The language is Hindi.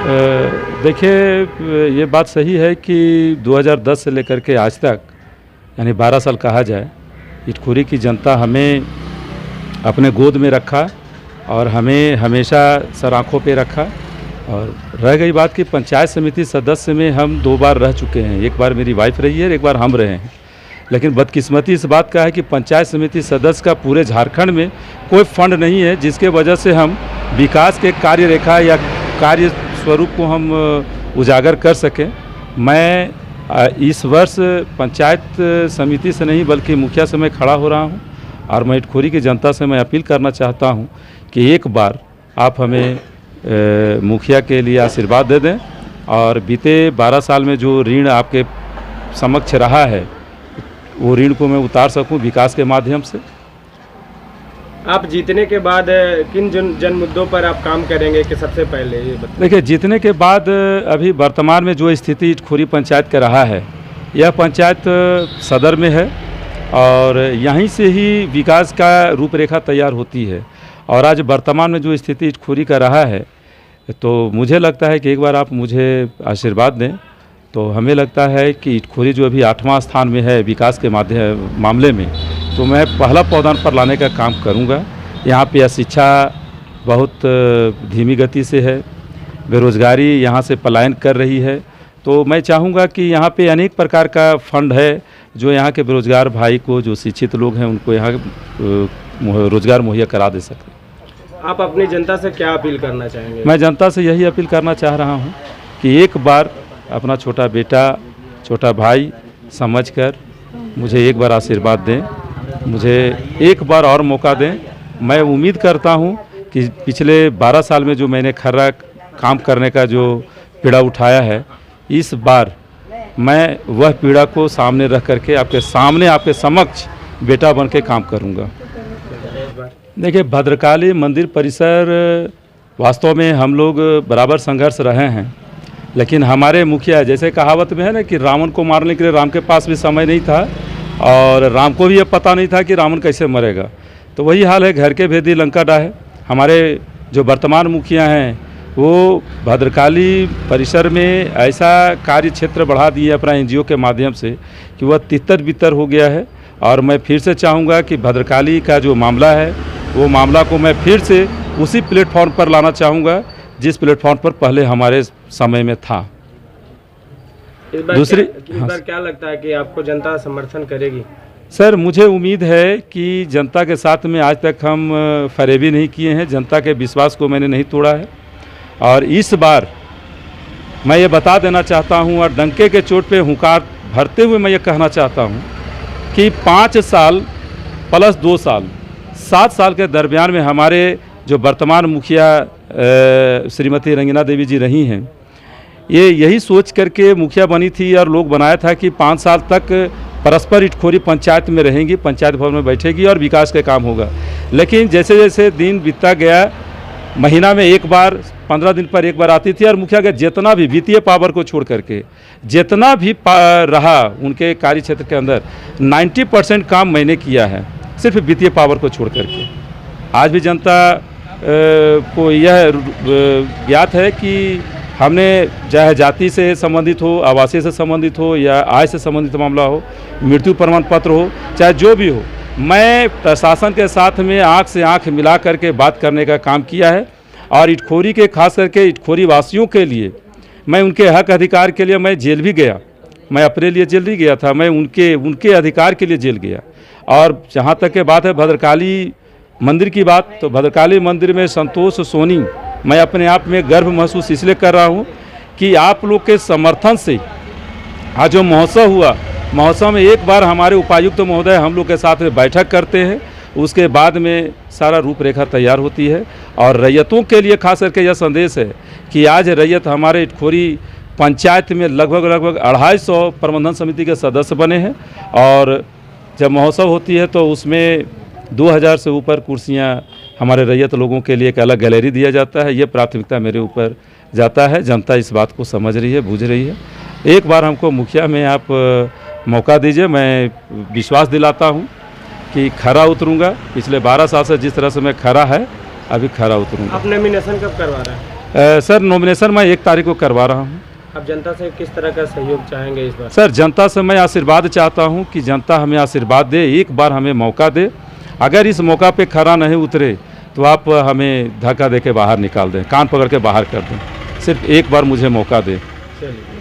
देखिए, ये बात सही है कि 2010 से लेकर के आज तक यानी 12 साल कहा जाए, इटखोरी की जनता हमें अपने गोद में रखा और हमें हमेशा सर आँखों पे रखा। और रह गई बात कि पंचायत समिति सदस्य में हम 2 बार रह चुके हैं, एक बार मेरी वाइफ रही है, एक बार हम रहे हैं। लेकिन बदकिस्मती इस बात का है कि पंचायत समिति सदस्य का पूरे झारखंड में कोई फंड नहीं है जिसके वजह से हम विकास के कार्य रेखा या कार्य स्वरूप को हम उजागर कर सकें। मैं इस वर्ष पंचायत समिति से नहीं बल्कि मुखिया से मैं खड़ा हो रहा हूं और मैं इटखोरी की जनता से मैं अपील करना चाहता हूं कि एक बार आप हमें मुखिया के लिए आशीर्वाद दे दें और बीते 12 साल में जो ऋण आपके समक्ष रहा है वो ऋण को मैं उतार सकूं विकास के माध्यम से। आप जीतने के बाद किन जन मुद्दों पर आप काम करेंगे कि सबसे पहले ये बताइए। देखिए, जीतने के बाद अभी वर्तमान में जो स्थिति इटखोरी पंचायत का रहा है, यह पंचायत सदर में है और यहीं से ही विकास का रूपरेखा तैयार होती है। और आज वर्तमान में जो स्थिति इटखोरी का रहा है, तो मुझे लगता है कि एक बार आप मुझे आशीर्वाद दें तो हमें लगता है कि इटखोरी जो अभी 8वां स्थान में है विकास के मामले में, तो मैं पहला पौधान पर लाने का काम करूंगा। यहाँ पे शिक्षा बहुत धीमी गति से है, बेरोजगारी यहाँ से पलायन कर रही है, तो मैं चाहूँगा कि यहाँ पे अनेक प्रकार का फंड है जो यहाँ के बेरोजगार भाई को, जो शिक्षित लोग हैं उनको यहाँ रोजगार मुहैया करा दे सकें। आप अपनी जनता से क्या अपील करना चाहेंगे? मैं जनता से यही अपील करना चाह रहा हूँ कि एक बार अपना छोटा बेटा, छोटा भाई समझकर मुझे एक बार आशीर्वाद दें, मुझे एक बार और मौका दें। मैं उम्मीद करता हूं कि पिछले 12 साल में जो मैंने खरा काम करने का जो पीड़ा उठाया है, इस बार मैं वह पीड़ा को सामने रख करके आपके सामने, आपके समक्ष बेटा बन के काम करूंगा। देखिए, भद्रकाली मंदिर परिसर वास्तव में हम लोग बराबर संघर्ष रहे हैं, लेकिन हमारे मुखिया, जैसे कहावत में है ना कि रावण को मारने के लिए राम के पास भी समय नहीं था और राम को भी ये पता नहीं था कि रावण कैसे मरेगा। तो वही हाल है, घर के भेदी लंका डाहे। हमारे जो वर्तमान मुखिया हैं वो भद्रकाली परिसर में ऐसा कार्य क्षेत्र बढ़ा दिए अपना NGO के माध्यम से कि वह तितर बितर हो गया है। और मैं फिर से चाहूँगा कि भद्रकाली का जो मामला है वो मामला को मैं फिर से उसी प्लेटफॉर्म पर लाना चाहूँगा जिस प्लेटफॉर्म पर पहले हमारे समय में था। इस बार क्या लगता है कि आपको जनता समर्थन करेगी? सर, मुझे उम्मीद है कि जनता के साथ में आज तक हम फरेबी नहीं किए हैं, जनता के विश्वास को मैंने नहीं तोड़ा है। और इस बार मैं ये बता देना चाहता हूँ और डंके के चोट पे हुंकार भरते हुए मैं ये कहना चाहता हूँ कि 5 साल प्लस 2 साल 7 साल के दरमियान में हमारे जो वर्तमान मुखिया श्रीमती रंजना देवी जी रही हैं, ये यही सोच करके मुखिया बनी थी और लोग बनाया था कि 5 साल तक परस्पर इटखोरी पंचायत में रहेंगी, पंचायत भवन में बैठेगी और विकास का काम होगा। लेकिन जैसे जैसे दिन बीतता गया, महीना में एक बार, 15 दिन पर एक बार आती थी और मुखिया का जितना भी वित्तीय पावर को छोड़ करके जितना भी रहा उनके कार्य क्षेत्र के अंदर 90% काम मैंने किया है, सिर्फ वित्तीय पावर को छोड़ करके। आज भी जनता को यह ज्ञात है कि हमने चाहे जाति से संबंधित हो, आवासीय से संबंधित हो या आय से संबंधित मामला हो, मृत्यु प्रमाण पत्र हो, चाहे जो भी हो, मैं प्रशासन के साथ में आंख से आंख मिला करके बात करने का काम किया है। और इटखोरी के, खास करके इटखोरी वासियों के लिए, मैं उनके हक अधिकार के लिए मैं जेल भी गया। मैं अपने लिए जेल नहीं गया था, मैं उनके अधिकार के लिए जेल गया। और जहाँ तक के बात है भद्रकाली मंदिर की बात, तो भद्रकाली मंदिर में संतोष सोनी, मैं अपने आप में गर्व महसूस इसलिए कर रहा हूँ कि आप लोग के समर्थन से आज जो महोत्सव हुआ, महोत्सव में एक बार हमारे उपायुक्त महोदय हम लोग के साथ में बैठक करते हैं, उसके बाद में सारा रूपरेखा तैयार होती है। और रैयतों के लिए खास करके यह संदेश है कि आज रैयत हमारे इटखोरी पंचायत में लगभग 250 प्रबंधन समिति के सदस्य बने हैं। और जब महोत्सव होती है तो उसमें 2000 से ऊपर कुर्सियां हमारे रैयत लोगों के लिए एक अलग गैलरी दिया जाता है। ये प्राथमिकता मेरे ऊपर जाता है। जनता इस बात को समझ रही है, बूझ रही है। एक बार हमको मुखिया में आप मौका दीजिए, मैं विश्वास दिलाता हूँ कि खरा उतरूँगा। पिछले 12 साल से जिस तरह से मैं खरा है, अभी खरा उतरूँगा। आप नॉमिनेशन कब करवा रहे हैं? सर नॉमिनेशन मैं 1 तारीख को करवा रहा हूँ। आप जनता से किस तरह का सहयोग चाहेंगे इस बार? सर जनता से मैं आशीर्वाद चाहता हूँ कि जनता हमें आशीर्वाद दे, एक बार हमें मौका दे। अगर इस मौका पे खरा नहीं उतरे तो आप हमें धक्का दे के बाहर निकाल दें, कान पकड़ के बाहर कर दें। सिर्फ एक बार मुझे मौका दें। चलिए।